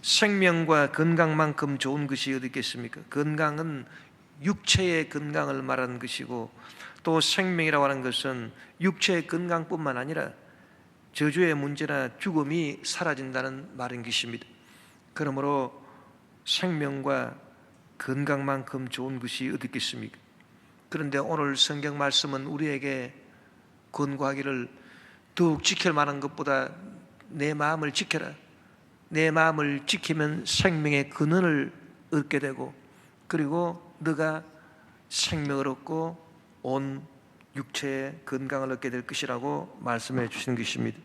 생명과 건강만큼 좋은 것이 어디 있겠습니까? 건강은 육체의 건강을 말하는 것이고, 또 생명이라고 하는 것은 육체의 건강뿐만 아니라 저주의 문제나 죽음이 사라진다는 말인 것입니다. 그러므로 생명과 건강만큼 좋은 것이 어디 있겠습니까? 그런데 오늘 성경 말씀은 우리에게 권고하기를 더욱 지킬 만한 것보다 내 마음을 지켜라. 내 마음을 지키면 생명의 근원을 얻게 되고, 그리고 너가 생명을 얻고 온 육체의 건강을 얻게 될 것이라고 말씀해 주신 것입니다.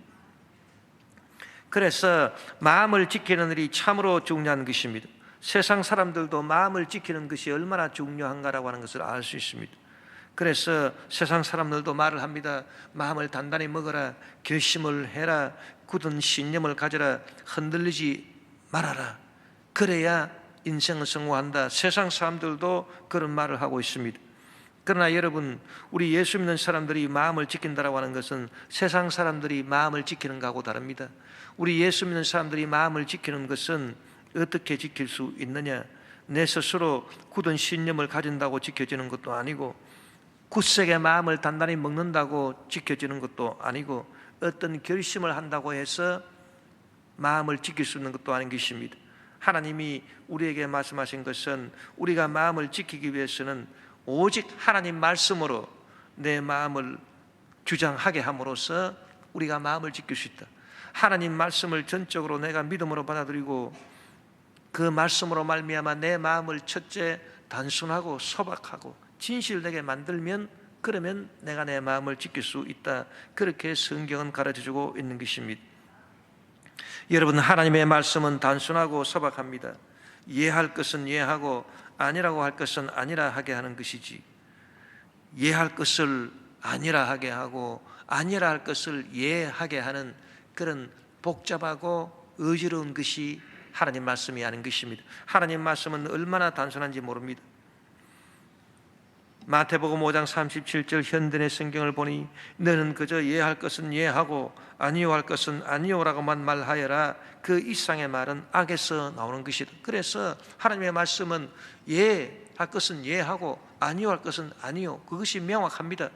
그래서 마음을 지키는 일이 참으로 중요한 것입니다. 세상 사람들도 마음을 지키는 것이 얼마나 중요한가라고 하는 것을 알 수 있습니다. 그래서 세상 사람들도 말을 합니다. 마음을 단단히 먹어라, 결심을 해라, 굳은 신념을 가져라, 흔들리지 말아라. 그래야 인생은 성공한다. 세상 사람들도 그런 말을 하고 있습니다. 그러나 여러분, 우리 예수 믿는 사람들이 마음을 지킨다라고 하는 것은 세상 사람들이 마음을 지키는 것하고 다릅니다. 우리 예수 믿는 사람들이 마음을 지키는 것은 어떻게 지킬 수 있느냐? 내 스스로 굳은 신념을 가진다고 지켜지는 것도 아니고, 굳세게 마음을 단단히 먹는다고 지켜지는 것도 아니고, 어떤 결심을 한다고 해서 마음을 지킬 수 있는 것도 아닌 것입니다. 하나님이 우리에게 말씀하신 것은 우리가 마음을 지키기 위해서는 오직 하나님 말씀으로 내 마음을 주장하게 함으로써 우리가 마음을 지킬 수 있다. 하나님 말씀을 전적으로 내가 믿음으로 받아들이고 그 말씀으로 말미암아 내 마음을 첫째 단순하고 소박하고 진실되게 만들면, 그러면 내가 내 마음을 지킬 수 있다. 그렇게 성경은 가르쳐주고 있는 것입니다. 여러분, 하나님의 말씀은 단순하고 소박합니다. 이해할 것은 이해하고 아니라고 할 것은 아니라 하게 하는 것이지, 이해할 것을 아니라 하게 하고 아니라 할 것을 이해하게 하는 그런 복잡하고 어지러운 것이 하나님 말씀이 아닌 것입니다. 하나님 말씀은 얼마나 단순한지 모릅니다. 마태복음 5장 37절 현대의 성경을 보니 너는 그저 이해할 것은 이해하고 아니요 할 것은 아니요라고만 말하여라. 그 이상의 말은 악에서 나오는 것이다. 그래서 하나님의 말씀은 이해할 것은 이해하고 아니요 할 것은 아니요, 그것이 명확합니다.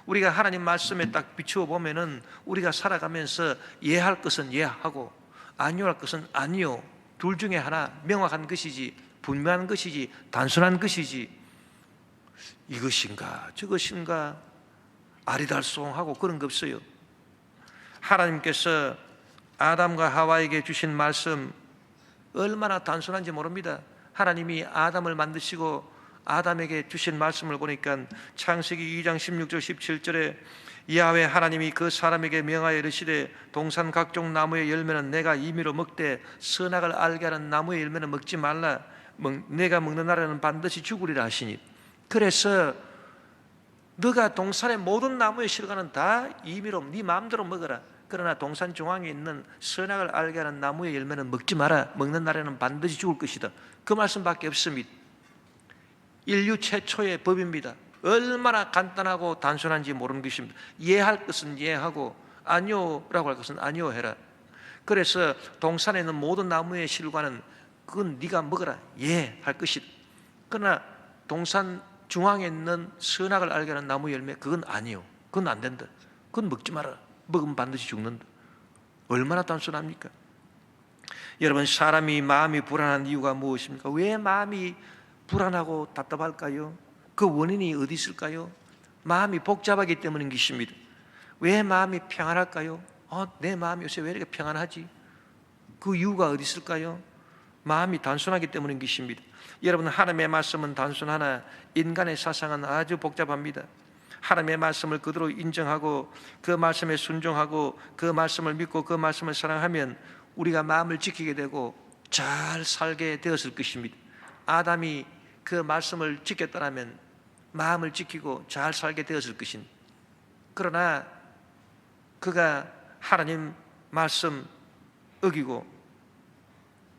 우리가 하나님 말씀에 딱 비추어 보면은 우리가 살아가면서 이해할 것은 이해하고 아니요 할 것은 아니요, 둘 중에 하나 명확한 것이지, 분명한 것이지, 단순한 것이지, 이것인가 저것인가 아리달송하고 그런 거 없어요. 하나님께서 아담과 하와에게 주신 말씀 얼마나 단순한지 모릅니다. 하나님이 아담을 만드시고 아담에게 주신 말씀을 보니까 창세기 2장 16절 17절에 야훼 하나님이 그 사람에게 명하여 이르시되 동산 각종 나무의 열매는 내가 임의로 먹되 선악을 알게 하는 나무의 열매는 먹지 말라. 내가 먹는 날에는 반드시 죽으리라 하시니. 그래서 너가 동산의 모든 나무의 실과는 다 임의로 네 마음대로 먹어라. 그러나 동산 중앙에 있는 선악을 알게 하는 나무의 열매는 먹지 마라. 먹는 날에는 반드시 죽을 것이다. 그 말씀밖에 없습니다. 인류 최초의 법입니다. 얼마나 간단하고 단순한지 모르는 것입니다. 이해할 것은 이해하고 아니요라고 할 것은 아니요 해라. 그래서 동산에 있는 모든 나무의 실과는 그건 네가 먹어라, 이해할 것이다. 그러나 동산 중앙에 있는 선악을 알게 하는 나무 열매, 그건 아니요, 그건 안 된다. 그건 먹지 마라. 먹으면 반드시 죽는다. 얼마나 단순합니까? 여러분, 사람이 마음이 불안한 이유가 무엇입니까? 왜 마음이 불안하고 답답할까요? 그 원인이 어디 있을까요? 마음이 복잡하기 때문인 것입니다. 왜 마음이 평안할까요? 내 마음이 요새 왜 이렇게 평안하지? 그 이유가 어디 있을까요? 마음이 단순하기 때문인 것입니다. 여러분, 하나님의 말씀은 단순하나 인간의 사상은 아주 복잡합니다. 하나님의 말씀을 그대로 인정하고 그 말씀에 순종하고 그 말씀을 믿고 그 말씀을 사랑하면 우리가 마음을 지키게 되고 잘 살게 되었을 것입니다. 아담이 그 말씀을 지켰더라면 마음을 지키고 잘 살게 되었을 것입니다. 그러나 그가 하나님 말씀 어기고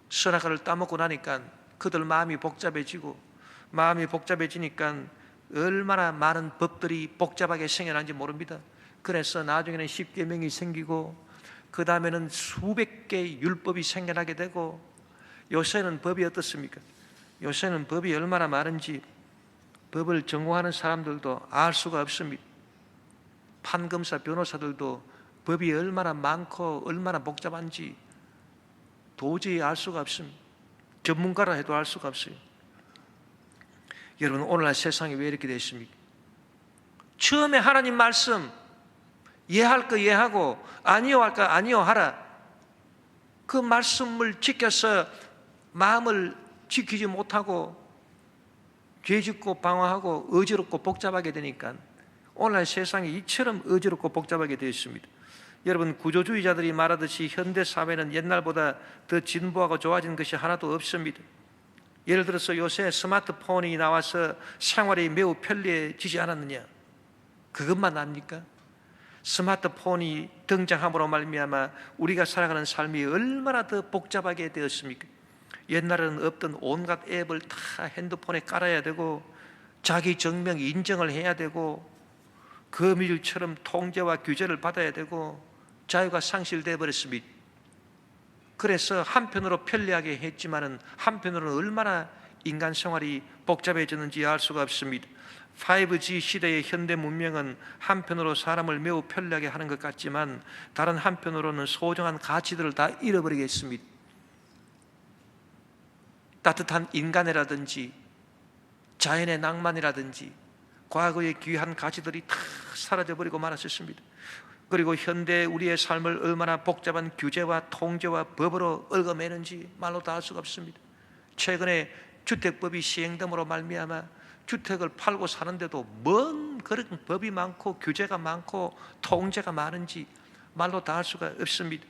선악과를 따먹고 나니까 그들 마음이 복잡해지고, 마음이 복잡해지니까 얼마나 많은 법들이 복잡하게 생겨난지 모릅니다. 그래서 나중에는 10계명이 생기고 그 다음에는 수백 개의 율법이 생겨나게 되고 요새는 법이 어떻습니까? 요새는 법이 얼마나 많은지 법을 전공하는 사람들도 알 수가 없습니다. 판검사, 변호사들도 법이 얼마나 많고 얼마나 복잡한지 도저히 알 수가 없습니다. 전문가라 해도 알 수가 없어요. 여러분, 오늘날 세상이 왜 이렇게 됐습니까? 처음에 하나님 말씀 예할 거 예하고 아니요 할 거 아니요 하라. 그 말씀을 지켜서 마음을 지키지 못하고 죄짓고 방황하고 어지럽고 복잡하게 되니까 오늘날 세상이 이처럼 어지럽고 복잡하게 되어 있습니다. 여러분, 구조주의자들이 말하듯이 현대 사회는 옛날보다 더 진보하고 좋아진 것이 하나도 없습니다. 예를 들어서 요새 스마트폰이 나와서 생활이 매우 편리해지지 않았느냐? 그것만 압니까? 스마트폰이 등장함으로 말미암아 우리가 살아가는 삶이 얼마나 더 복잡하게 되었습니까? 옛날에는 없던 온갖 앱을 다 핸드폰에 깔아야 되고 자기 정명 인정을 해야 되고 거미줄처럼 통제와 규제를 받아야 되고 자유가 상실되어 버렸습니다. 그래서 한편으로 편리하게 했지만은 한편으로는 얼마나 인간 생활이 복잡해졌는지 알 수가 없습니다. 5G 시대의 현대 문명은 한편으로 사람을 매우 편리하게 하는 것 같지만 다른 한편으로는 소중한 가치들을 다 잃어버리게 했습니다. 따뜻한 인간애라든지 자연의 낭만이라든지 과거의 귀한 가치들이 다 사라져버리고 말았었습니다. 그리고 현대 우리의 삶을 얼마나 복잡한 규제와 통제와 법으로 얽어매는지 말로 다 할 수가 없습니다. 최근에 주택법이 시행됨으로 말미암아 주택을 팔고 사는데도 뭔 그런 법이 많고 규제가 많고 통제가 많은지 말로 다 할 수가 없습니다.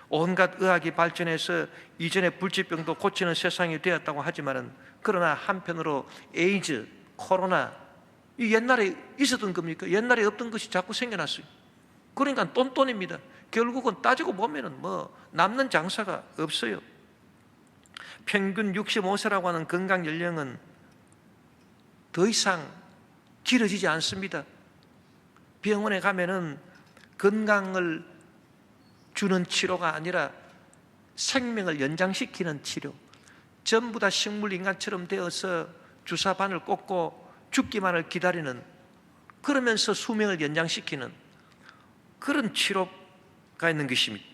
온갖 의학이 발전해서 이전에 불치병도 고치는 세상이 되었다고 하지만은 그러나 한편으로 에이즈, 코로나 이 옛날에 있었던 겁니까? 옛날에 없던 것이 자꾸 생겨났어요. 그러니까 똔똔입니다. 결국은 따지고 보면은 뭐 남는 장사가 없어요. 평균 65세라고 하는 건강 연령은 더 이상 길어지지 않습니다. 병원에 가면은 건강을 주는 치료가 아니라 생명을 연장시키는 치료, 전부 다 식물인간처럼 되어서 주사바늘 꽂고 죽기만을 기다리는, 그러면서 수명을 연장시키는 그런 치료가 있는 것입니다.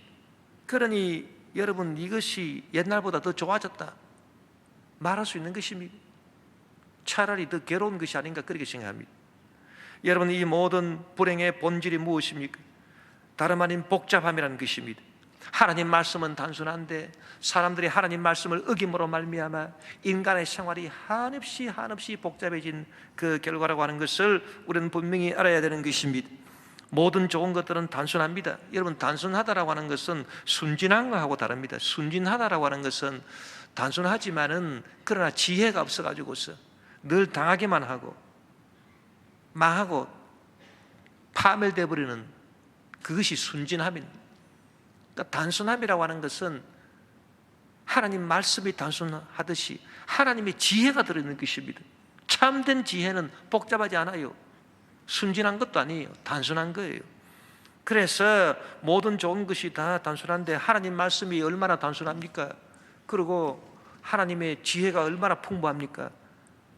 그러니 여러분, 이것이 옛날보다 더 좋아졌다 말할 수 있는 것입니다. 차라리 더 괴로운 것이 아닌가 그렇게 생각합니다. 여러분, 이 모든 불행의 본질이 무엇입니까? 다름 아닌 복잡함이라는 것입니다. 하나님 말씀은 단순한데 사람들이 하나님 말씀을 어김으로 말미암아 인간의 생활이 한없이 복잡해진 그 결과라고 하는 것을 우리는 분명히 알아야 되는 것입니다. 모든 좋은 것들은 단순합니다. 여러분, 단순하다라고 하는 것은 순진한 것하고 다릅니다. 순진하다라고 하는 것은 단순하지만은 그러나 지혜가 없어가지고서 늘 당하기만 하고 망하고 파멸되어 버리는 그것이 순진함입니다. 그러니까 단순함이라고 하는 것은 하나님 말씀이 단순하듯이 하나님의 지혜가 들어있는 것입니다. 참된 지혜는 복잡하지 않아요. 순진한 것도 아니에요. 단순한 거예요. 그래서 모든 좋은 것이 다 단순한데 하나님 말씀이 얼마나 단순합니까? 그리고 하나님의 지혜가 얼마나 풍부합니까?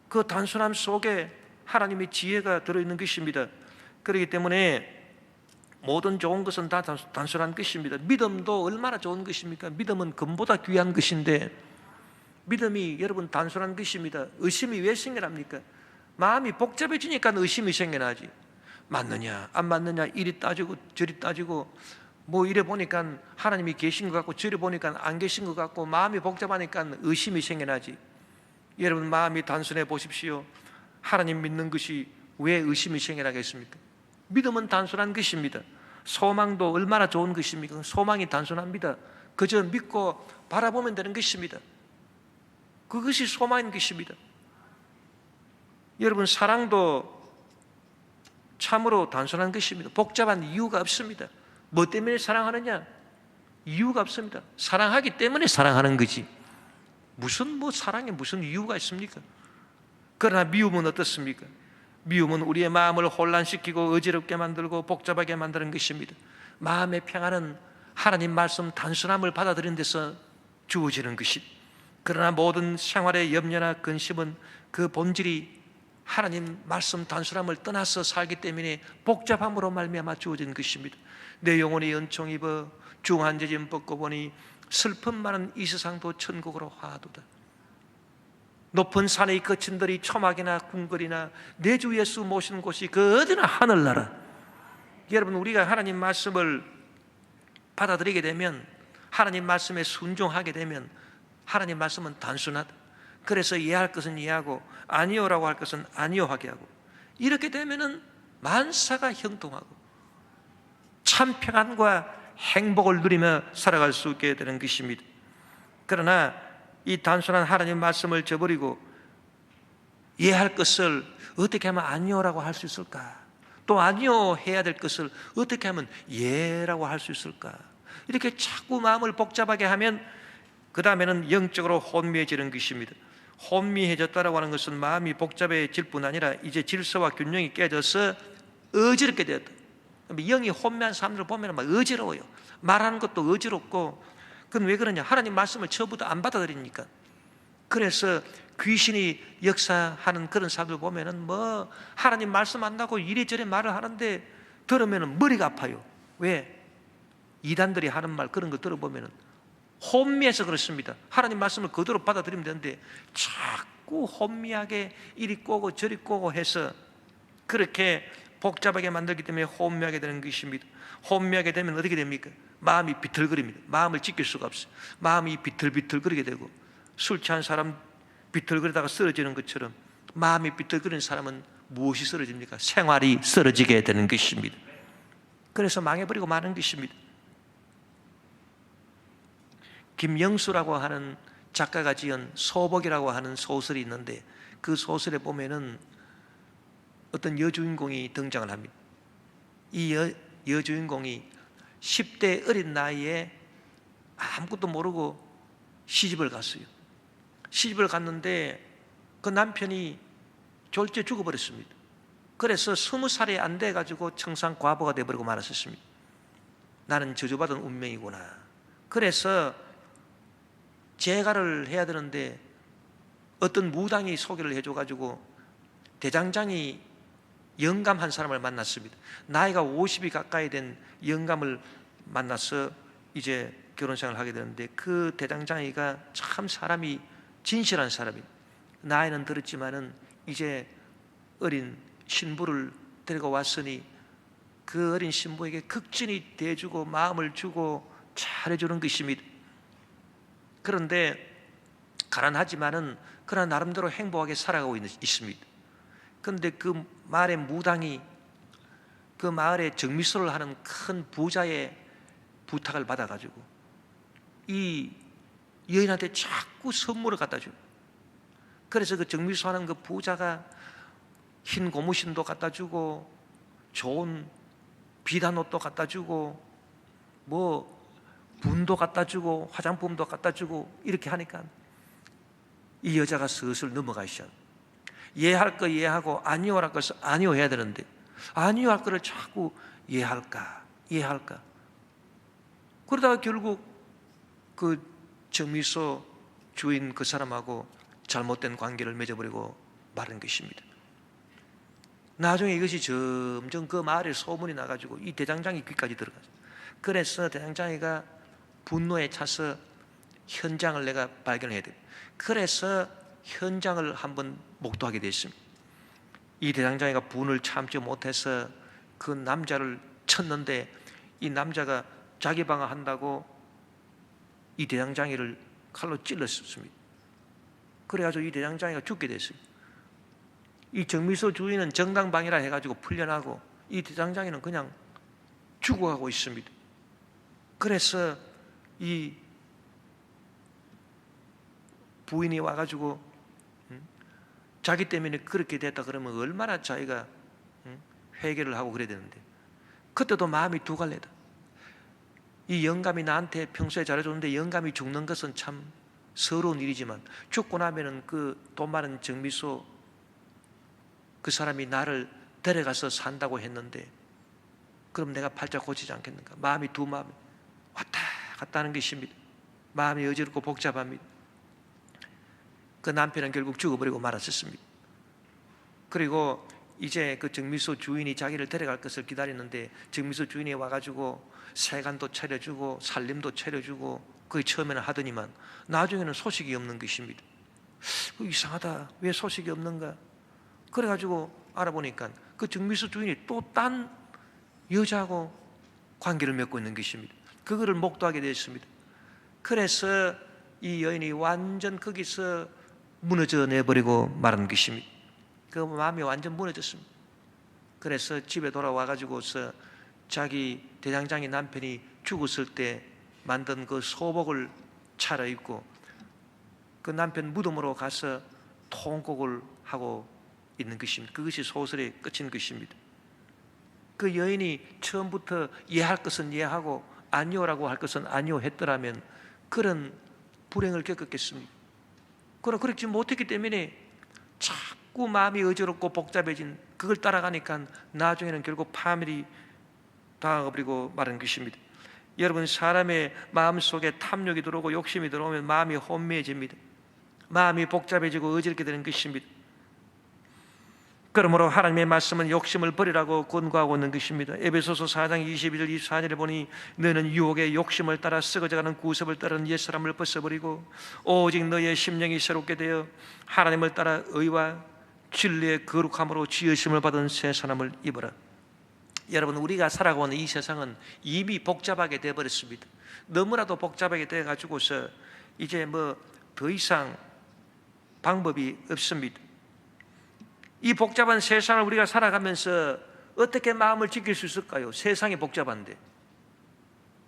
그 단순함 속에 하나님의 지혜가 들어있는 것입니다. 그렇기 때문에 모든 좋은 것은 다 단순한 것입니다. 믿음도 얼마나 좋은 것입니까? 믿음은 금보다 귀한 것인데 믿음이 여러분 단순한 것입니다. 의심이 왜 생겨납니까? 마음이 복잡해지니까 의심이 생겨나지. 맞느냐 안 맞느냐 이리 따지고 저리 따지고 뭐 이래 보니까 하나님이 계신 것 같고 저리 보니까 안 계신 것 같고 마음이 복잡하니까 의심이 생겨나지. 여러분, 마음이 단순해 보십시오. 하나님 믿는 것이 왜 의심이 생겨나겠습니까? 믿음은 단순한 것입니다. 소망도 얼마나 좋은 것입니까? 소망이 단순합니다. 그저 믿고 바라보면 되는 것입니다. 그것이 소망인 것입니다. 여러분, 사랑도 참으로 단순한 것입니다. 복잡한 이유가 없습니다. 뭐 때문에 사랑하느냐? 이유가 없습니다. 사랑하기 때문에 사랑하는 거지. 무슨 뭐 사랑에 무슨 이유가 있습니까? 그러나 미움은 어떻습니까? 미움은 우리의 마음을 혼란시키고 어지럽게 만들고 복잡하게 만드는 것입니다. 마음의 평안은 하나님 말씀 단순함을 받아들이는 데서 주어지는 것입니다. 그러나 모든 생활의 염려나 근심은 그 본질이 하나님 말씀 단순함을 떠나서 살기 때문에 복잡함으로 말미암아 주어진 것입니다. 내 영혼이 은총 입어 중한 죄짐 벗고 보니 슬픔 많은 이 세상도 천국으로 화두다. 높은 산의 거친들이 초막이나 궁궐이나 내 주 예수 모시는 곳이 그 어디나 하늘나라. 여러분, 우리가 하나님 말씀을 받아들이게 되면, 하나님 말씀에 순종하게 되면 하나님 말씀은 단순하다. 그래서 이해할 것은 이해하고 아니요라고 할 것은 아니요 하게 하고, 이렇게 되면은 만사가 형통하고 참 평안과 행복을 누리며 살아갈 수 있게 되는 것입니다. 그러나 이 단순한 하나님 말씀을 저버리고 이해할 것을 어떻게 하면 아니요라고 할 수 있을까? 또 아니요 해야 될 것을 어떻게 하면 예라고 할 수 있을까? 이렇게 자꾸 마음을 복잡하게 하면 그 다음에는 영적으로 혼미해지는 것입니다. 혼미해졌다라고 하는 것은 마음이 복잡해질 뿐 아니라 이제 질서와 균형이 깨져서 어지럽게 되었다. 영이 혼미한 사람들을 보면 막 어지러워요. 말하는 것도 어지럽고. 그건 왜 그러냐? 하나님 말씀을 처음부터 안 받아들이니까. 그래서 귀신이 역사하는 그런 사람들 보면은 뭐 하나님 말씀 안다고 이래저래 말을 하는데 들으면은 머리가 아파요. 왜? 이단들이 하는 말 그런 거 들어보면은 혼미해서 그렇습니다. 하나님 말씀을 그대로 받아들이면 되는데 자꾸 혼미하게 이리 꼬고 저리 꼬고 해서 그렇게 복잡하게 만들기 때문에 혼미하게 되는 것입니다. 혼미하게 되면 어떻게 됩니까? 마음이 비틀거립니다. 마음을 지킬 수가 없어요. 마음이 비틀비틀거리게 되고, 술 취한 사람 비틀거리다가 쓰러지는 것처럼 마음이 비틀거리는 사람은 무엇이 쓰러집니까? 생활이 쓰러지게 되는 것입니다. 그래서 망해버리고 마는 것입니다. 김영수라고 하는 작가가 지은 소복이라고 하는 소설이 있는데, 그 소설에 보면은 어떤 여주인공이 등장을 합니다. 이 여주인공이 10대 어린 나이에 아무것도 모르고 시집을 갔어요. 시집을 갔는데 그 남편이 졸지에 죽어버렸습니다. 그래서 20살이 안 돼가지고 청산 과부가 돼버리고 말았었습니다. 나는 저주받은 운명이구나. 그래서 재가를 해야 되는데 어떤 무당이 소개를 해줘가지고 대장장이 영감 한 사람을 만났습니다. 나이가 50이 가까이 된 영감을 만나서 이제 결혼생활을 하게 되는데, 그 대장장이가 참 사람이 진실한 사람이에요. 나이는 들었지만은 이제 어린 신부를 데리고 왔으니 그 어린 신부에게 극진히 대해주고 마음을 주고 잘해주는 것입니다. 그런데 가난하지만은 그러나 나름대로 행복하게 살아가고 있습니다. 그런데 그 마을의 무당이 그 마을에 정미소를 하는 큰 부자의 부탁을 받아가지고 이 여인한테 자꾸 선물을 갖다 줘요. 그래서 그 정미소 하는 그 부자가 흰 고무신도 갖다 주고 좋은 비단 옷도 갖다 주고 뭐 분도 갖다 주고 화장품도 갖다 주고 이렇게 하니까 이 여자가 슬슬 넘어가시죠. 예할 거 예하고 아니요 할 것을 아니요 해야 되는데 아니요 할 거를 자꾸 예할까 그러다가 결국 그 정미소 주인 그 사람하고 잘못된 관계를 맺어버리고 마는 것입니다. 나중에 이것이 점점 그 마을에 소문이 나가지고 이 대장장이 귀까지 들어가죠. 그래서 대장장이가 분노에 차서 현장을 내가 발견해야 돼. 그래서 현장을 한번 목도하게 됐습니다. 이 대장장이가 분을 참지 못해서 그 남자를 쳤는데 이 남자가 자기 방어한다고 이 대장장이를 칼로 찔렀습니다. 그래가지고 이 대장장이가 죽게 됐어요. 이 정미소 주인은 정당방위라 해가지고 풀려나고 이 대장장이는 그냥 죽어가고 있습니다. 그래서 이 부인이 와가지고 자기 때문에 그렇게 됐다 그러면 얼마나 자기가 회개를 하고 그래야 되는데, 그때도 마음이 두 갈래다. 이 영감이 나한테 평소에 잘해줬는데 영감이 죽는 것은 참 서러운 일이지만 죽고 나면은 그 돈 많은 정미소 그 사람이 나를 데려가서 산다고 했는데 그럼 내가 팔자 고치지 않겠는가. 마음이 두 마음이 왔다 갔다 하는 것입니다. 마음이 어지럽고 복잡합니다. 그 남편은 결국 죽어버리고 말았었습니다. 그리고 이제 그 정미소 주인이 자기를 데려갈 것을 기다리는데 정미소 주인이 와가지고 세간도 차려주고 살림도 차려주고 그게 처음에는 하더니만 나중에는 소식이 없는 것입니다. 이상하다, 왜 소식이 없는가? 그래가지고 알아보니까 그 정미소 주인이 또 딴 여자하고 관계를 맺고 있는 것입니다. 그거를 목도하게 되었습니다. 그래서 이 여인이 완전 거기서 무너져 내버리고 말한 것입니다. 그 마음이 완전 무너졌습니다. 그래서 집에 돌아와가지고서 자기 대장장이 남편이 죽었을 때 만든 그 소복을 차려입고 그 남편 무덤으로 가서 통곡을 하고 있는 것입니다. 그것이 소설의 끝인 것입니다. 그 여인이 처음부터 예할 것은 예하고 아니오라고 할 것은 아니오 했더라면 그런 불행을 겪었겠습니까? 그러나 그렇지 못했기 때문에 자꾸 마음이 어지럽고 복잡해진 그걸 따라가니까 나중에는 결국 파멸이 당해버리고 마는 것입니다. 여러분, 사람의 마음속에 탐욕이 들어오고 욕심이 들어오면 마음이 혼미해집니다. 마음이 복잡해지고 어지럽게 되는 것입니다. 그러므로 하나님의 말씀은 욕심을 버리라고 권고하고 있는 것입니다. 에베소서 4장 21절 24절에 보니 너는 유혹의 욕심을 따라 썩어져가는 구습을 따르는 옛사람을 벗어버리고 오직 너의 심령이 새롭게 되어 하나님을 따라 의와 진리의 거룩함으로 지으심을 받은 새 사람을 입어라. 여러분, 우리가 살아가고 있는 이 세상은 이미 복잡하게 되어버렸습니다. 너무나도 복잡하게 되어가지고서 이제 더 이상 방법이 없습니다. 이 복잡한 세상을 우리가 살아가면서 어떻게 마음을 지킬 수 있을까요? 세상이 복잡한데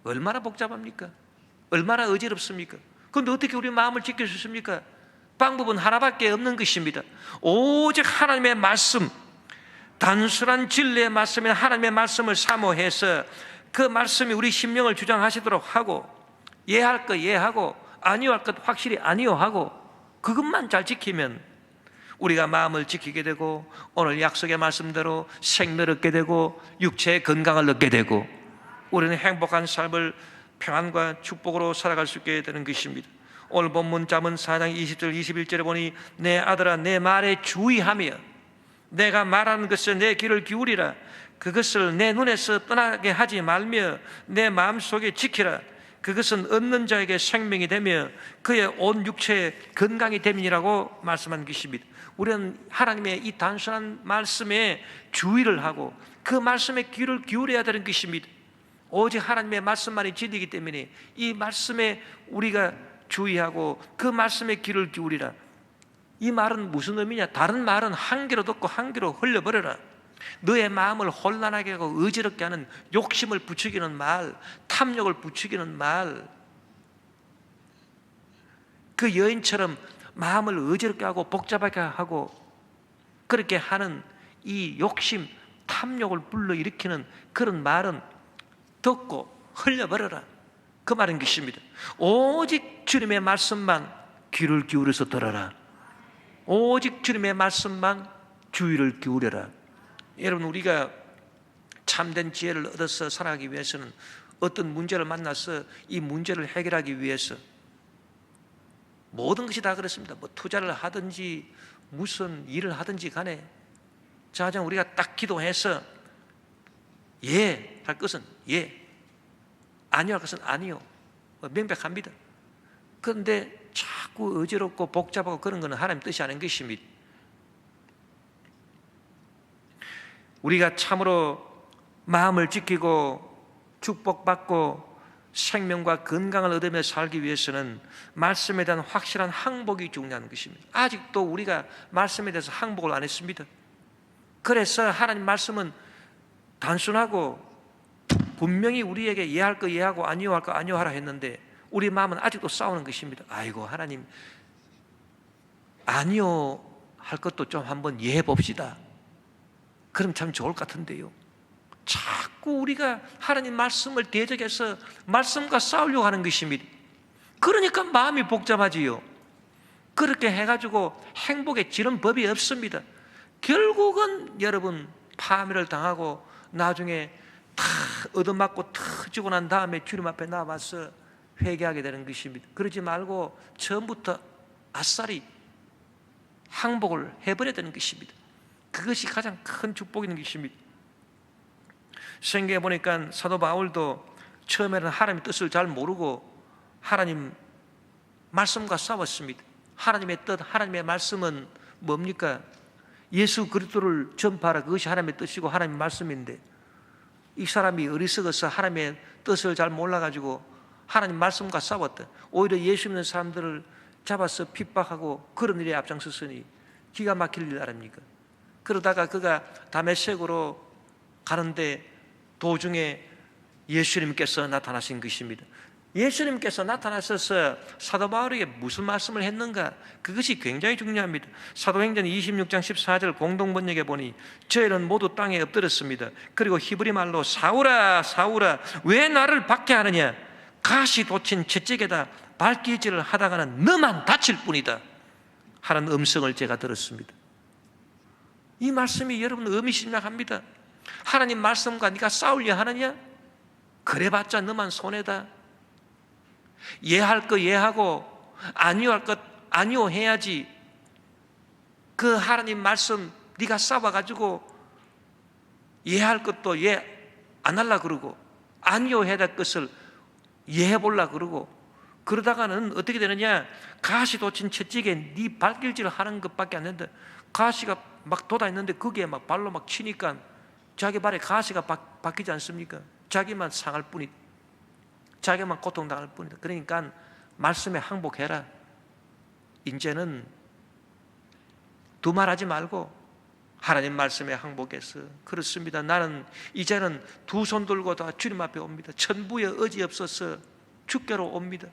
얼마나 복잡합니까? 얼마나 어지럽습니까? 그런데 어떻게 우리 마음을 지킬 수 있습니까? 방법은 하나밖에 없는 것입니다. 오직 하나님의 말씀, 단순한 진리의 말씀인 하나님의 말씀을 사모해서 그 말씀이 우리 심령을 주장하시도록 하고 예할 것 예하고 아니오 할 것 확실히 아니오 하고 그것만 잘 지키면 우리가 마음을 지키게 되고 오늘 약속의 말씀대로 생명을 얻게 되고 육체의 건강을 얻게 되고 우리는 행복한 삶을 평안과 축복으로 살아갈 수 있게 되는 것입니다. 오늘 본문 잠언 4장 20절 21절에 보니 내 아들아 내 말에 주의하며 내가 말하는 것에 내 귀를 기울이라. 그것을 내 눈에서 떠나게 하지 말며 내 마음속에 지키라. 그것은 얻는 자에게 생명이 되며 그의 온 육체의 건강이 됨이라고 말씀한 것입니다. 우리는 하나님의 이 단순한 말씀에 주의를 하고 그 말씀에 귀를 기울여야 되는 것입니다. 오직 하나님의 말씀만이 진리이기 때문에 이 말씀에 우리가 주의하고 그 말씀에 귀를 기울이라. 이 말은 무슨 의미냐? 다른 말은 한 귀로 듣고 한 귀로 흘려버려라. 너의 마음을 혼란하게 하고 어지럽게 하는 욕심을 부추기는 말, 탐욕을 부추기는 말, 그 여인처럼 마음을 어지럽게 하고 복잡하게 하고 그렇게 하는 이 욕심, 탐욕을 불러일으키는 그런 말은 듣고 흘려버려라. 그 말인 것입니다. 오직 주님의 말씀만 귀를 기울여서 들어라. 오직 주님의 말씀만 주의를 기울여라. 여러분, 우리가 참된 지혜를 얻어서 살아가기 위해서는 어떤 문제를 만나서 이 문제를 해결하기 위해서 모든 것이 다 그렇습니다. 투자를 하든지 무슨 일을 하든지 간에 자장 우리가 딱 기도해서 예 할 것은 예, 아니요 할 것은 아니요, 명백합니다. 그런데 자꾸 어지럽고 복잡하고 그런 것은 하나님 뜻이 아닌 것입니다. 우리가 참으로 마음을 지키고 축복받고 생명과 건강을 얻으며 살기 위해서는 말씀에 대한 확실한 항복이 중요한 것입니다. 아직도 우리가 말씀에 대해서 항복을 안 했습니다. 그래서 하나님 말씀은 단순하고 분명히 우리에게 예할 거 예하고 아니요 할 거 아니요 하라 했는데 우리 마음은 아직도 싸우는 것입니다. 아이고 하나님, 아니요 할 것도 좀 한번 예해 봅시다. 그럼 참 좋을 것 같은데요. 자꾸 우리가 하나님 말씀을 대적해서 말씀과 싸우려고 하는 것입니다. 그러니까 마음이 복잡하지요. 그렇게 해가지고 행복에 지는 법이 없습니다. 결국은 여러분 파멸을 당하고 나중에 다 얻어맞고 터지고 난 다음에 주님 앞에 나와서 회개하게 되는 것입니다. 그러지 말고 처음부터 아싸리 항복을 해버려야 되는 것입니다. 그것이 가장 큰 축복인 것입니다. 성경에 보니까 사도 바울도 처음에는 하나님의 뜻을 잘 모르고 하나님 말씀과 싸웠습니다. 하나님의 뜻, 하나님의 말씀은 뭡니까? 예수 그리스도를 전파하라. 그것이 하나님의 뜻이고 하나님의 말씀인데, 이 사람이 어리석어서 하나님의 뜻을 잘 몰라가지고 하나님 말씀과 싸웠다. 오히려 예수 믿는 사람들을 잡아서 핍박하고 그런 일에 앞장섰으니 기가 막힐 일 아닙니까? 그러다가 그가 다메섹으로 가는데 도중에 예수님께서 나타나신 것입니다. 예수님께서 나타나셔서 사도 바울에게 무슨 말씀을 했는가? 그것이 굉장히 중요합니다. 사도행전 26장 14절 공동번역에 보니 저희는 모두 땅에 엎드렸습니다. 그리고 히브리 말로 사울아 사울아 왜 나를 박해하느냐? 가시 돋친 채찍에다 발길질을 하다가는 너만 다칠 뿐이다 하는 음성을 제가 들었습니다. 이 말씀이 여러분 의미심장합니다. 하나님 말씀과 네가 싸우려 하느냐? 그래봤자 너만 손해다. 예할 거 예하고 아니오 할 것 아니오 해야지. 그 하나님 말씀 네가 싸워가지고 예할 것도 예 안 하려 그러고 아니오 해야 될 것을 예해 보려 그러고, 그러다가는 어떻게 되느냐? 가시 돋친 채찍에 네 발길질을 하는 것밖에 안 된다. 가시가 막 돋아 있는데 거기에 막 발로 막 치니까 자기 발에 가시가 박히지 않습니까? 자기만 상할 뿐이다. 자기만 고통당할 뿐이다. 그러니까 말씀에 항복해라. 이제는 두말하지 말고 하나님 말씀에 항복해서, 그렇습니다. 나는 이제는 두 손 들고 다 주님 앞에 옵니다. 천부에 의지 없어서 주께로 옵니다.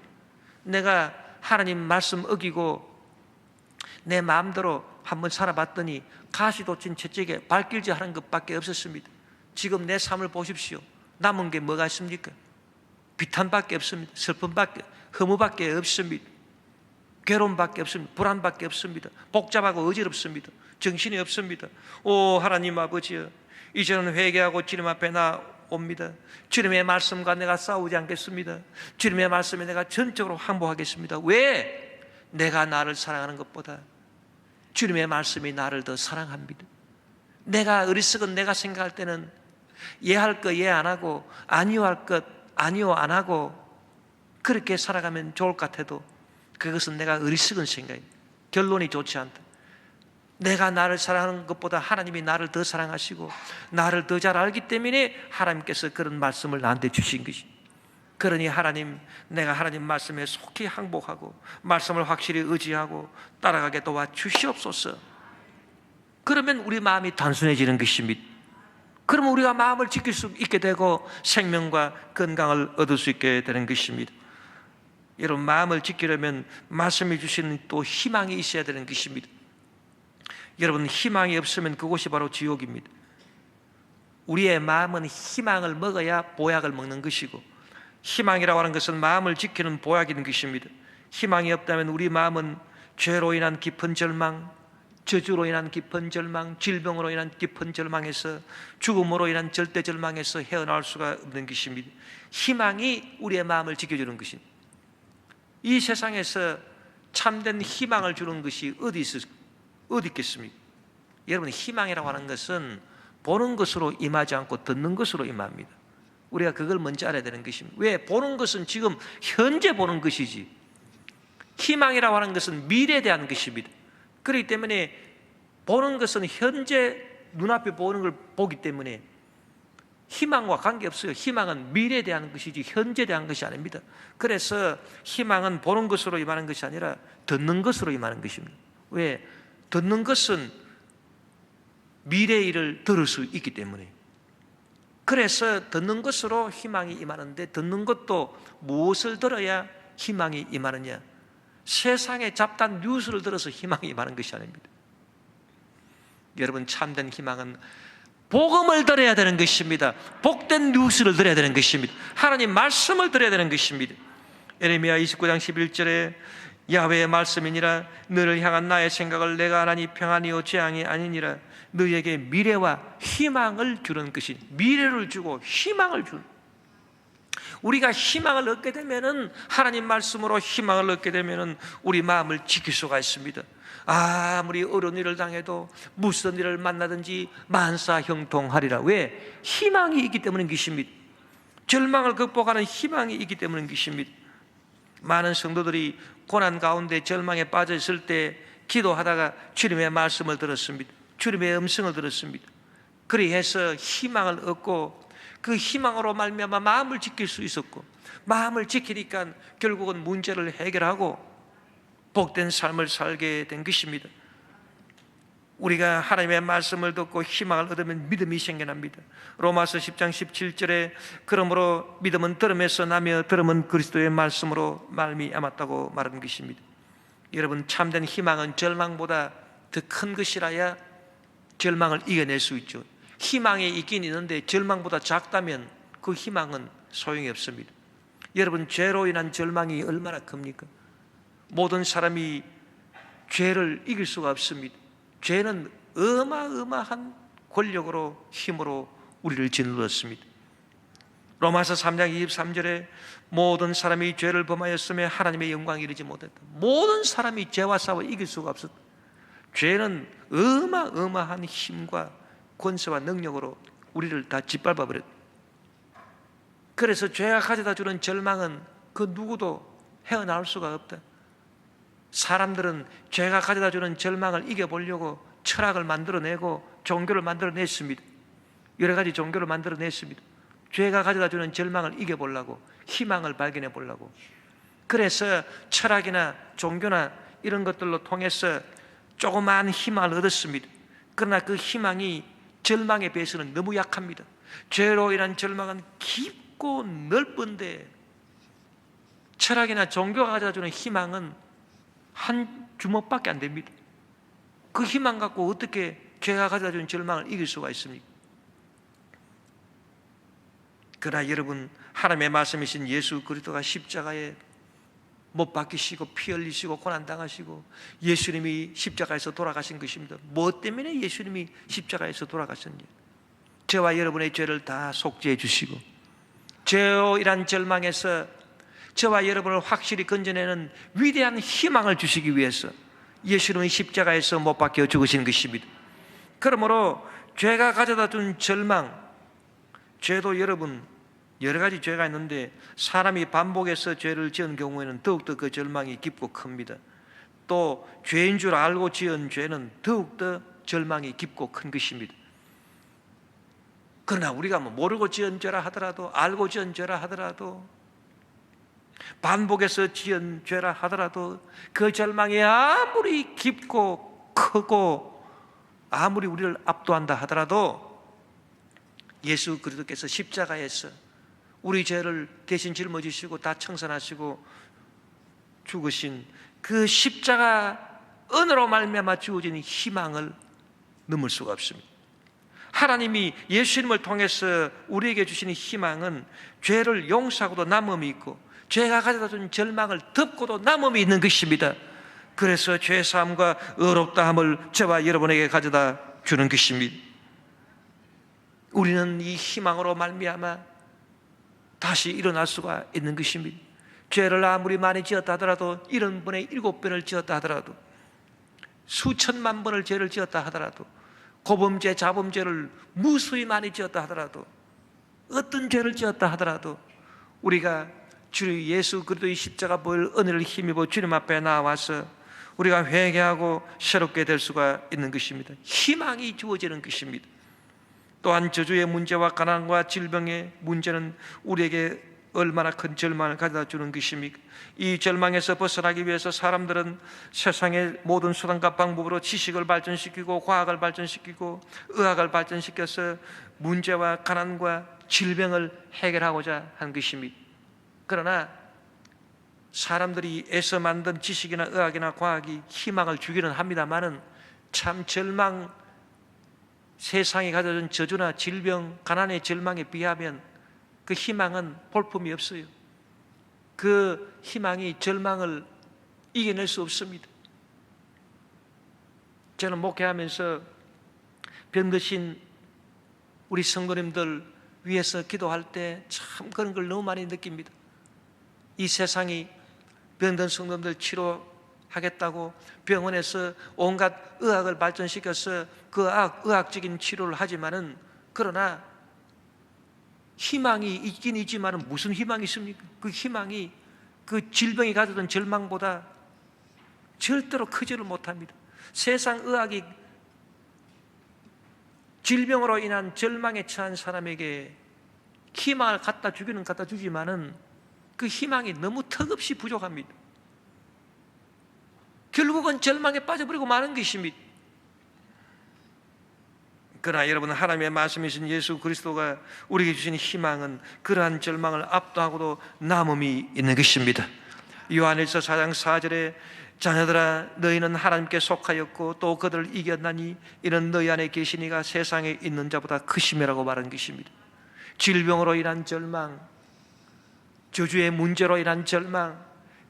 내가 하나님 말씀 어기고 내 마음대로 한번 살아봤더니 가시 돋친 채찍에 발길질 하는 것밖에 없었습니다. 지금 내 삶을 보십시오. 남은 게 뭐가 있습니까? 비탄밖에 없습니다. 슬픔밖에, 허무밖에 없습니다. 괴로움밖에 없습니다. 불안밖에 없습니다. 복잡하고 어지럽습니다. 정신이 없습니다. 오 하나님 아버지여, 이제는 회개하고 주님 앞에 나옵니다. 주님의 말씀과 내가 싸우지 않겠습니다. 주님의 말씀에 내가 전적으로 항복하겠습니다. 왜? 내가 나를 사랑하는 것보다 주님의 말씀이 나를 더 사랑합니다. 내가 어리석은 내가 생각할 때는 예할 거 예 안 하고 아니오 할 것 아니오 안 하고 그렇게 살아가면 좋을 것 같아도 그것은 내가 어리석은 생각입니다. 결론이 좋지 않다. 내가 나를 사랑하는 것보다 하나님이 나를 더 사랑하시고 나를 더 잘 알기 때문에 하나님께서 그런 말씀을 나한테 주신 것입니다. 그러니 하나님, 내가 하나님 말씀에 속히 항복하고 말씀을 확실히 의지하고 따라가게 도와주시옵소서. 그러면 우리 마음이 단순해지는 것입니다. 그러면 우리가 마음을 지킬 수 있게 되고 생명과 건강을 얻을 수 있게 되는 것입니다. 여러분, 마음을 지키려면 말씀해 주시는 또 희망이 있어야 되는 것입니다. 여러분, 희망이 없으면 그곳이 바로 지옥입니다. 우리의 마음은 희망을 먹어야 보약을 먹는 것이고, 희망이라고 하는 것은 마음을 지키는 보약인 것입니다. 희망이 없다면 우리 마음은 죄로 인한 깊은 절망, 저주로 인한 깊은 절망, 질병으로 인한 깊은 절망에서, 죽음으로 인한 절대 절망에서 헤어나올 수가 없는 것입니다. 희망이 우리의 마음을 지켜주는 것입니다. 이 세상에서 참된 희망을 주는 것이 어디 있겠습니까? 여러분, 희망이라고 하는 것은 보는 것으로 임하지 않고 듣는 것으로 임합니다. 우리가 그걸 먼저 알아야 되는 것입니다. 왜? 보는 것은 지금 현재 보는 것이지, 희망이라고 하는 것은 미래에 대한 것입니다. 그렇기 때문에 보는 것은 현재 눈앞에 보는 걸 보기 때문에 희망과 관계없어요. 희망은 미래에 대한 것이지 현재에 대한 것이 아닙니다. 그래서 희망은 보는 것으로 임하는 것이 아니라 듣는 것으로 임하는 것입니다. 왜? 듣는 것은 미래의 일을 들을 수 있기 때문에. 그래서 듣는 것으로 희망이 임하는데, 듣는 것도 무엇을 들어야 희망이 임하느냐? 세상의 잡다한 뉴스를 들어서 희망이 임하는 것이 아닙니다. 여러분, 참된 희망은 복음을 들어야 되는 것입니다. 복된 뉴스를 들어야 되는 것입니다. 하나님 말씀을 들어야 되는 것입니다. 예레미야 29장 11절에 야훼의 말씀이니라, 너를 향한 나의 생각을 내가 하나니 평안이요 재앙이 아니니라. 너에게 미래와 희망을 주는 것이, 미래를 주고 희망을 주는. 우리가 희망을 얻게 되면은, 하나님 말씀으로 희망을 얻게 되면은 우리 마음을 지킬 수가 있습니다. 아무리 어려운 일을 당해도 무슨 일을 만나든지 만사형통하리라. 왜? 희망이 있기 때문인 것입니다. 절망을 극복하는 희망이 있기 때문인 것입니다. 많은 성도들이 고난 가운데 절망에 빠져 있을 때 기도하다가 주님의 말씀을 들었습니다. 주님의 음성을 들었습니다. 그리해서 희망을 얻고 그 희망으로 말미암아 마음을 지킬 수 있었고, 마음을 지키니까 결국은 문제를 해결하고 복된 삶을 살게 된 것입니다. 우리가 하나님의 말씀을 듣고 희망을 얻으면 믿음이 생겨납니다. 로마서 10장 17절에 그러므로 믿음은 들음에서 나며 들음은 그리스도의 말씀으로 말미암았다고 말하는 것입니다. 여러분, 참된 희망은 절망보다 더 큰 것이라야 절망을 이겨낼 수 있죠. 희망이 있긴 있는데 절망보다 작다면 그 희망은 소용이 없습니다. 여러분, 죄로 인한 절망이 얼마나 큽니까? 모든 사람이 죄를 이길 수가 없습니다. 죄는 어마어마한 권력으로, 힘으로 우리를 짓눌렀습니다. 로마서 3장 23절에 모든 사람이 죄를 범하였으며 하나님의 영광에 이르지 못했다. 모든 사람이 죄와 싸워 이길 수가 없었다. 죄는 어마어마한 힘과 권세와 능력으로 우리를 다 짓밟아 버렸다. 그래서 죄가 가져다 주는 절망은 그 누구도 헤어나올 수가 없다. 사람들은 죄가 가져다 주는 절망을 이겨보려고 철학을 만들어내고 종교를 만들어냈습니다. 여러 가지 종교를 만들어냈습니다. 죄가 가져다 주는 절망을 이겨보려고, 희망을 발견해 보려고. 그래서 철학이나 종교나 이런 것들로 통해서 조그마한 희망을 얻었습니다. 그러나 그 희망이 절망에 비해서는 너무 약합니다. 죄로 인한 절망은 깊고 넓은데 철학이나 종교가 가져다 주는 희망은 한 주먹밖에 안 됩니다. 그 희망 갖고 어떻게 죄가 가져다 주는 절망을 이길 수가 있습니까? 그러나 여러분, 하나님의 말씀이신 예수 그리스도가 십자가에 못 박히시고 피 흘리시고 고난당하시고 예수님이 십자가에서 돌아가신 것입니다. 무엇 때문에 예수님이 십자가에서 돌아가셨는지, 저와 여러분의 죄를 다 속죄해 주시고 죄로 인한 절망에서 저와 여러분을 확실히 건져내는 위대한 희망을 주시기 위해서 예수님은 십자가에서 못 박혀 죽으신 것입니다. 그러므로 죄가 가져다 준 절망, 죄도 여러분 여러 가지 죄가 있는데 사람이 반복해서 죄를 지은 경우에는 더욱더 그 절망이 깊고 큽니다. 또 죄인 줄 알고 지은 죄는 더욱더 절망이 깊고 큰 것입니다. 그러나 우리가 모르고 지은 죄라 하더라도, 알고 지은 죄라 하더라도, 반복해서 지은 죄라 하더라도 그 절망이 아무리 깊고 크고 아무리 우리를 압도한다 하더라도 예수 그리스도께서 십자가에서 우리 죄를 대신 짊어지시고 다 청산하시고 죽으신 그 십자가 은혜로 말미암아 주어진 희망을 넘을 수가 없습니다. 하나님이 예수님을 통해서 우리에게 주시는 희망은 죄를 용서하고도 남음이 있고 죄가 가져다 준 절망을 덮고도 남음이 있는 것입니다. 그래서 죄사함과 의롭다함을 저와 여러분에게 가져다 주는 것입니다. 우리는 이 희망으로 말미암아 다시 일어날 수가 있는 것입니다. 죄를 아무리 많이 지었다 하더라도 70번에 7번을 지었다 하더라도 수천만 번을 죄를 지었다 하더라도 고범죄, 자범죄를 무수히 많이 지었다 하더라도 어떤 죄를 지었다 하더라도 우리가 주 예수 그리스도의 십자가 보혈 은혜를 힘입어 주님 앞에 나와서 우리가 회개하고 새롭게 될 수가 있는 것입니다. 희망이 주어지는 것입니다. 또한 저주의 문제와 가난과 질병의 문제는 우리에게 얼마나 큰 절망을 가져다 주는 것입니까? 이 절망에서 벗어나기 위해서 사람들은 세상의 모든 수단과 방법으로 지식을 발전시키고 과학을 발전시키고 의학을 발전시켜서 문제와 가난과 질병을 해결하고자 한 것입니다. 그러나 사람들이 애써 만든 지식이나 의학이나 과학이 희망을 주기는 합니다만은 참 절망, 세상이 가져준 저주나 질병, 가난의 절망에 비하면 그 희망은 볼품이 없어요. 그 희망이 절망을 이겨낼 수 없습니다. 저는 목회하면서 병 드신 우리 성도님들 위해서 기도할 때 참 그런 걸 너무 많이 느낍니다. 이 세상이 병든 성도들 치료하겠다고 병원에서 온갖 의학을 발전시켜서 그 의학적인 치료를 하지만은, 그러나 희망이 있긴 있지만은 무슨 희망이 있습니까? 그 희망이 그 질병이 가져던 절망보다 절대로 크지를 못합니다. 세상 의학이 질병으로 인한 절망에 처한 사람에게 희망을 갖다 주기는 갖다 주지만은 그 희망이 너무 턱없이 부족합니다. 결국은 절망에 빠져버리고 마는 것입니다. 그러나 여러분, 하나님의 말씀이신 예수 그리스도가 우리에게 주신 희망은 그러한 절망을 압도하고도 남음이 있는 것입니다. 요한일서 4장 4절에 자녀들아 너희는 하나님께 속하였고 또 그들을 이겼나니 이는 너희 안에 계신 이가 세상에 있는 자보다 크심이라고 말한 것입니다. 질병으로 인한 절망, 저주의 문제로 인한 절망,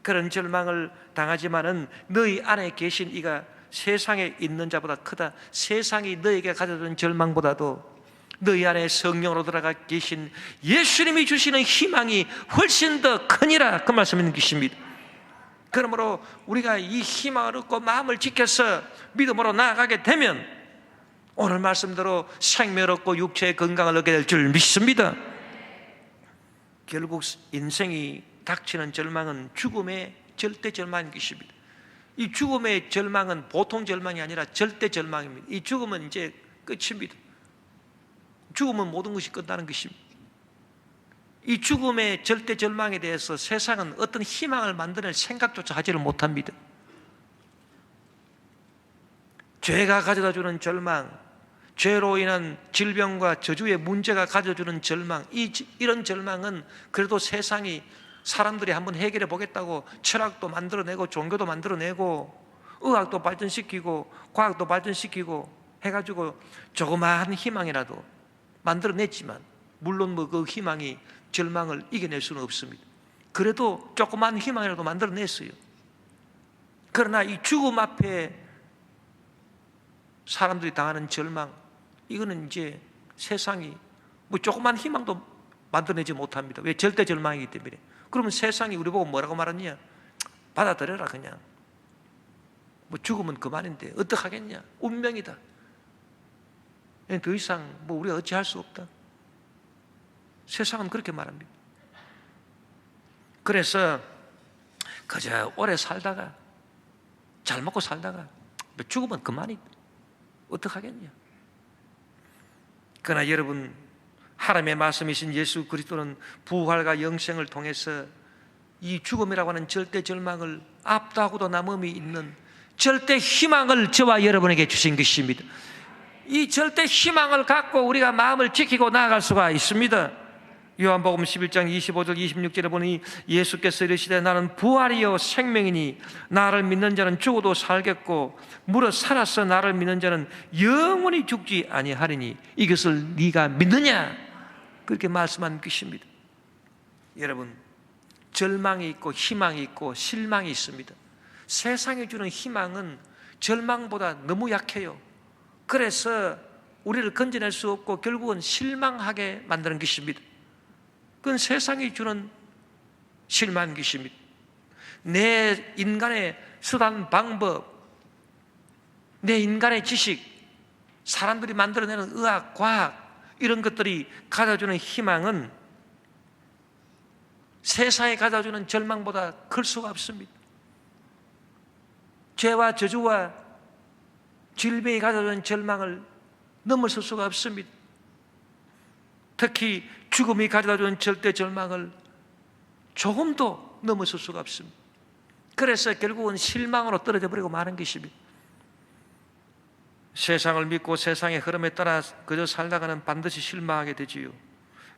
그런 절망을 당하지만은 너희 안에 계신 이가 세상에 있는 자보다 크다. 세상이 너에게 가져준 절망보다도 너희 안에 성령으로 들어가 계신 예수님이 주시는 희망이 훨씬 더 크니라, 그 말씀 있는 것입니다. 그러므로 우리가 이 희망을 얻고 마음을 지켜서 믿음으로 나아가게 되면 오늘 말씀대로 생명을 얻고 육체의 건강을 얻게 될 줄 믿습니다. 결국 인생이 닥치는 절망은 죽음의 절대 절망인 것입니다. 이 죽음의 절망은 보통 절망이 아니라 절대 절망입니다. 이 죽음은 이제 끝입니다. 죽음은 모든 것이 끝나는 것입니다. 이 죽음의 절대 절망에 대해서 세상은 어떤 희망을 만드는 생각조차 하지를 못합니다. 죄가 가져다주는 절망, 죄로 인한 질병과 저주의 문제가 가져주는 절망, 이런 절망은 그래도 세상이 사람들이 한번 해결해 보겠다고 철학도 만들어내고 종교도 만들어내고 의학도 발전시키고 과학도 발전시키고 해가지고 조그마한 희망이라도 만들어냈지만, 물론 그 희망이 절망을 이겨낼 수는 없습니다. 그래도 조그마한 희망이라도 만들어냈어요. 그러나 이 죽음 앞에 사람들이 당하는 절망, 이거는 이제 세상이 뭐 조그마한 희망도 만들어내지 못합니다. 왜? 절대 절망이기 때문에. 그러면 세상이 우리 보고 뭐라고 말하냐? 받아들여라, 그냥. 뭐 죽으면 그만인데 어떡하겠냐? 운명이다. 더 이상 뭐 우리가 어찌할 수 없다. 세상은 그렇게 말합니다. 그래서 그저 오래 살다가 잘 먹고 살다가 죽으면 그만이다. 어떡하겠냐? 그러나 여러분, 하나님의 말씀이신 예수 그리스도는 부활과 영생을 통해서 이 죽음이라고 하는 절대 절망을 압도하고도 남음이 있는 절대 희망을 저와 여러분에게 주신 것입니다. 이 절대 희망을 갖고 우리가 마음을 지키고 나아갈 수가 있습니다. 요한복음 11장 25절 26절에 보니 예수께서 이르시되 나는 부활이요 생명이니 나를 믿는 자는 죽어도 살겠고 무릇 살아서 나를 믿는 자는 영원히 죽지 아니하리니 이것을 네가 믿느냐? 그렇게 말씀한 것입니다. 여러분, 절망이 있고 희망이 있고 실망이 있습니다. 세상이 주는 희망은 절망보다 너무 약해요. 그래서 우리를 건져낼 수 없고 결국은 실망하게 만드는 것입니다. 그건 세상이 주는 실망인 것입니다. 내 인간의 수단 방법, 내 인간의 지식, 사람들이 만들어내는 의학, 과학, 이런 것들이 가져주는 희망은 세상이 가져주는 절망보다 클 수가 없습니다. 죄와 저주와 질병이 가져주는 절망을 넘어설 수가 없습니다. 특히 죽음이 가져다주는 절대 절망을 조금도 넘어설 수가 없습니다. 그래서 결국은 실망으로 떨어져 버리고 마는 것입니다. 세상을 믿고 세상의 흐름에 따라 그저 살다가는 반드시 실망하게 되지요.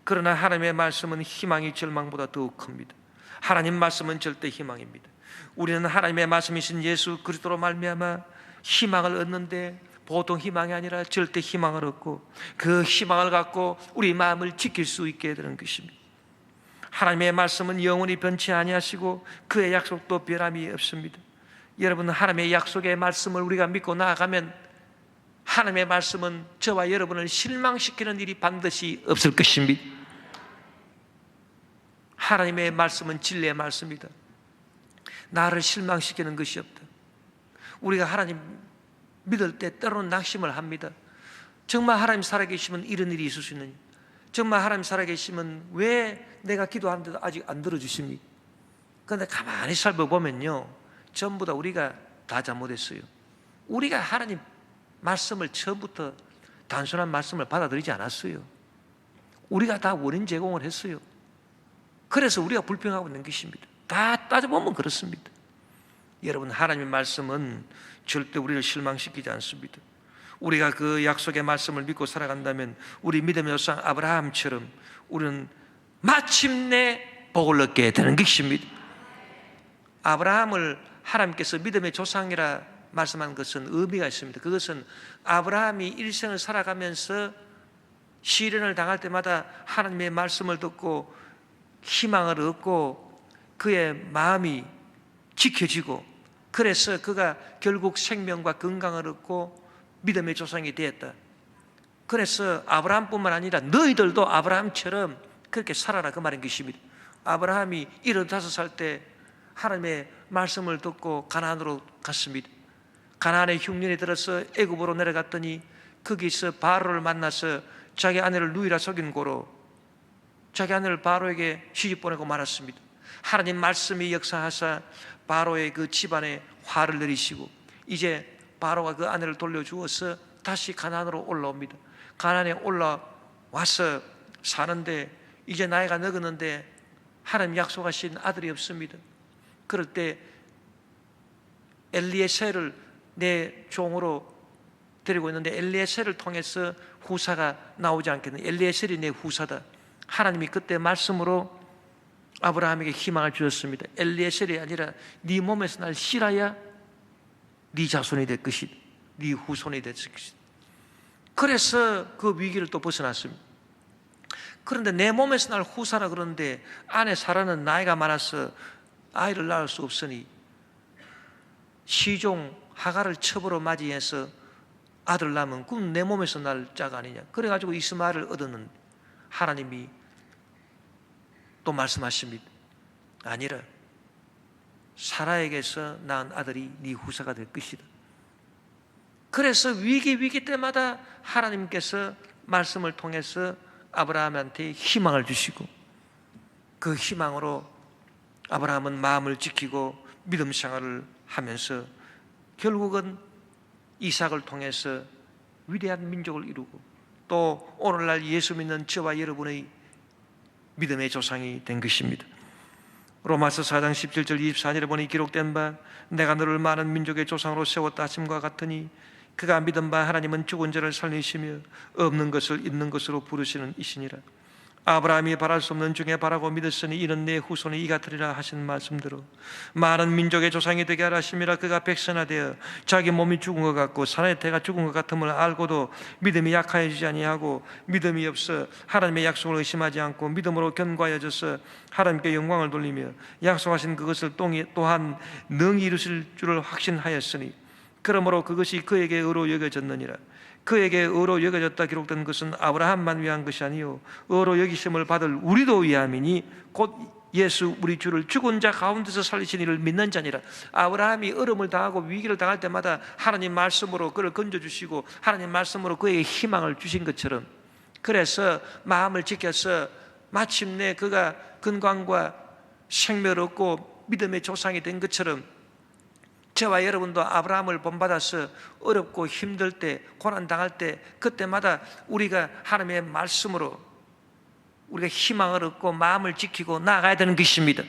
그러나 하나님의 말씀은 희망이 절망보다 더욱 큽니다. 하나님 말씀은 절대 희망입니다. 우리는 하나님의 말씀이신 예수 그리스도로 말미암아 희망을 얻는데 보통 희망이 아니라 절대 희망을 얻고 그 희망을 갖고 우리 마음을 지킬 수 있게 되는 것입니다. 하나님의 말씀은 영원히 변치 아니하시고 그의 약속도 변함이 없습니다. 여러분, 하나님의 약속의 말씀을 우리가 믿고 나아가면 하나님의 말씀은 저와 여러분을 실망시키는 일이 반드시 없을 것입니다. 하나님의 말씀은 진리의 말씀이다. 나를 실망시키는 것이 없다. 우리가 하나님 믿을 때 때로는 낙심을 합니다. 정말 하나님 살아계시면 이런 일이 있을 수 있느냐? 정말 하나님 살아계시면 왜 내가 기도하는데도 아직 안 들어주십니까? 그런데 가만히 살펴보면요, 전부 다 우리가 다 잘못했어요. 우리가 하나님 말씀을 처음부터 단순한 말씀을 받아들이지 않았어요. 우리가 다 원인 제공을 했어요. 그래서 우리가 불평하고 있는 것입니다. 다 따져보면 그렇습니다. 여러분, 하나님의 말씀은 절대 우리를 실망시키지 않습니다. 우리가 그 약속의 말씀을 믿고 살아간다면 우리 믿음의 조상 아브라함처럼 우리는 마침내 복을 얻게 되는 것입니다. 아브라함을 하나님께서 믿음의 조상이라 말씀한 것은 의미가 있습니다. 그것은 아브라함이 일생을 살아가면서 시련을 당할 때마다 하나님의 말씀을 듣고 희망을 얻고 그의 마음이 지켜지고, 그래서 그가 결국 생명과 건강을 얻고 믿음의 조상이 되었다. 그래서 아브라함뿐만 아니라 너희들도 아브라함처럼 그렇게 살아라, 그 말인 것입니다. 아브라함이 75살 때 하나님의 말씀을 듣고 가나안으로 갔습니다. 가나안에 흉년이 들어서 애굽으로 내려갔더니 거기서 바로를 만나서 자기 아내를 누이라 속인 고로 자기 아내를 바로에게 시집 보내고 말았습니다. 하나님 말씀이 역사하사 바로의 그 집안에 화를 내리시고 이제 바로가 그 아내를 돌려주어서 다시 가나안으로 올라옵니다. 가나안에 올라와서 사는데 이제 나이가 늙었는데 하나님 약속하신 아들이 없습니다. 그럴 때 엘리에셀을 내 종으로 데리고 있는데 엘리에셀을 통해서 후사가 나오지 않겠느냐. 엘리에셀이 내 후사다. 하나님이 그때 말씀으로 아브라함에게 희망을 주셨습니다. 엘리에셀이 아니라 네 몸에서 날 씨라야 네 자손이 될 것이다. 네 후손이 될 것이다. 그래서 그 위기를 또 벗어났습니다. 그런데 내 몸에서 날 후사라 그러는데 아내 사라는 나이가 많아서 아이를 낳을 수 없으니 시종 하갈을 첩으로 맞이해서 아들 낳으면 그럼 내 몸에서 날 자가 아니냐. 그래가지고 이스마엘을 얻었는 하나님이 또 말씀하십니다. 아니라 사라에게서 낳은 아들이 네 후사가 될 것이다. 그래서 위기 때마다 하나님께서 말씀을 통해서 아브라함한테 희망을 주시고 그 희망으로 아브라함은 마음을 지키고 믿음 생활을 하면서 결국은 이삭을 통해서 위대한 민족을 이루고 또 오늘날 예수 믿는 저와 여러분의 믿음의 조상이 된 것입니다. 로마서 4장 17절 24절에 보니 기록된 바 내가 너를 많은 민족의 조상으로 세웠다 하심과 같으니 그가 믿은 바 하나님은 죽은 자를 살리시며 없는 것을 있는 것으로 부르시는 이시니라. 아브라함이 바랄 수 없는 중에 바라고 믿었으니 이는 내 후손이 이 같으리라 하신 말씀대로 많은 민족의 조상이 되게 하라 하심이라. 그가 백선화되어 자기 몸이 죽은 것 같고 사나의 태가 죽은 것 같음을 알고도 믿음이 약하여지지 아니하고 믿음이 없어 하나님의 약속을 의심하지 않고 믿음으로 견고하여져서 하나님께 영광을 돌리며 약속하신 그것을 또한 능히 이루실 줄을 확신하였으니 그러므로 그것이 그에게 의로 여겨졌느니라. 그에게 의로 여겨졌다 기록된 것은 아브라함만 위한 것이 아니요 의로 여기심을 받을 우리도 위함이니 곧 예수 우리 주를 죽은 자 가운데서 살리신 이를 믿는 자니라. 아브라함이 어려움을 당하고 위기를 당할 때마다 하나님 말씀으로 그를 건져주시고 하나님 말씀으로 그에게 희망을 주신 것처럼, 그래서 마음을 지켜서 마침내 그가 건강과 생명을 얻고 믿음의 조상이 된 것처럼 저와 여러분도 아브라함을 본받아서 어렵고 힘들 때, 고난당할 때 그때마다 우리가 하나님의 말씀으로 우리가 희망을 얻고 마음을 지키고 나아가야 되는 것입니다.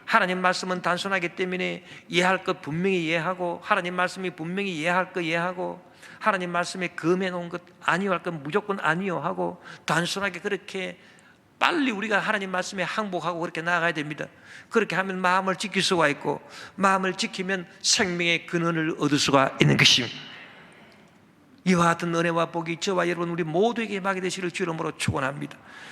하나님 말씀은 단순하기 때문에 이해할 것 분명히 이해하고 하나님 말씀이 분명히 이해할 것 이해하고 하나님 말씀에 금해 놓은 것 아니요 할 것 무조건 아니요 하고 단순하게 그렇게 빨리 우리가 하나님 말씀에 항복하고 그렇게 나아가야 됩니다. 그렇게 하면 마음을 지킬 수가 있고 마음을 지키면 생명의 근원을 얻을 수가 있는 것입니다. 이와 같은 은혜와 복이 저와 여러분 우리 모두에게 임하게 되시를 주름으로 축원합니다.